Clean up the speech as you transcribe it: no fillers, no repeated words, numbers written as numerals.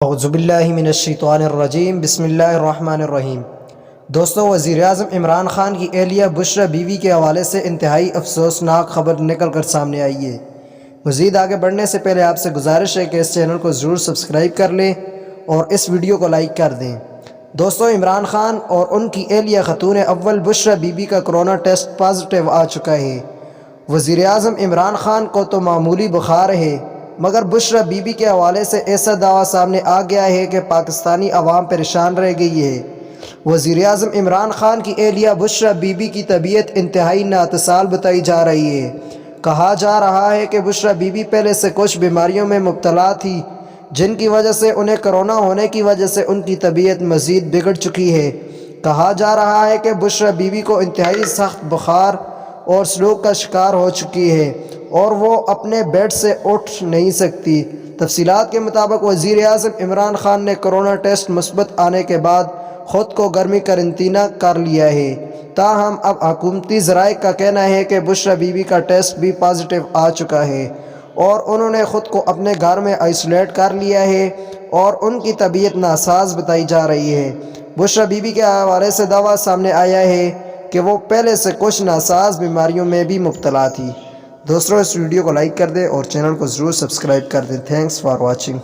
اعوذ باللہ من الشیطان الرجیم بسم اللہ الرحمن الرحیم۔ دوستو، وزیر اعظم عمران خان کی اہلیہ بشریٰ بیوی کے حوالے سے انتہائی افسوسناک خبر نکل کر سامنے آئی ہے۔ مزید آگے بڑھنے سے پہلے آپ سے گزارش ہے کہ اس چینل کو ضرور سبسکرائب کر لیں اور اس ویڈیو کو لائک کر دیں۔ دوستو، عمران خان اور ان کی اہلیہ خاتون اول بشریٰ بیوی کا کرونا ٹیسٹ پازیٹیو آ چکا ہے۔ وزیر اعظم عمران خان کو تو معمولی بخار ہے، مگر بشریٰ بیوی کے حوالے سے ایسا دعویٰ سامنے آ گیا ہے کہ پاکستانی عوام پریشان رہ گئی ہے۔ وزیر اعظم عمران خان کی اہلیہ بشریٰ بیوی کی طبیعت انتہائی ناتصال بتائی جا رہی ہے۔ کہا جا رہا ہے کہ بشریٰ بیوی پہلے سے کچھ بیماریوں میں مبتلا تھی، جن کی وجہ سے انہیں کرونا ہونے کی وجہ سے ان کی طبیعت مزید بگڑ چکی ہے۔ کہا جا رہا ہے کہ بشریٰ بیوی کو انتہائی سخت بخار اور سٹروک کا شکار ہو چکی ہے اور وہ اپنے بیڈ سے اٹھ نہیں سکتی۔ تفصیلات کے مطابق وزیر اعظم عمران خان نے کرونا ٹیسٹ مثبت آنے کے بعد خود کو گھر قرنطینہ کر لیا ہے۔ تاہم اب حکومتی ذرائع کا کہنا ہے کہ بشریٰ بیوی کا ٹیسٹ بھی پازیٹیو آ چکا ہے اور انہوں نے خود کو اپنے گھر میں آئسولیٹ کر لیا ہے اور ان کی طبیعت ناساز بتائی جا رہی ہے۔ بشریٰ بیوی کے حوالے سے دعویٰ سامنے آیا ہے کہ وہ پہلے سے کچھ ناساز بیماریوں میں بھی مبتلا تھی۔ دوستوں، اس ویڈیو کو لائک کر دیں اور چینل کو ضرور سبسکرائب کر دیں۔ Thanks for watching.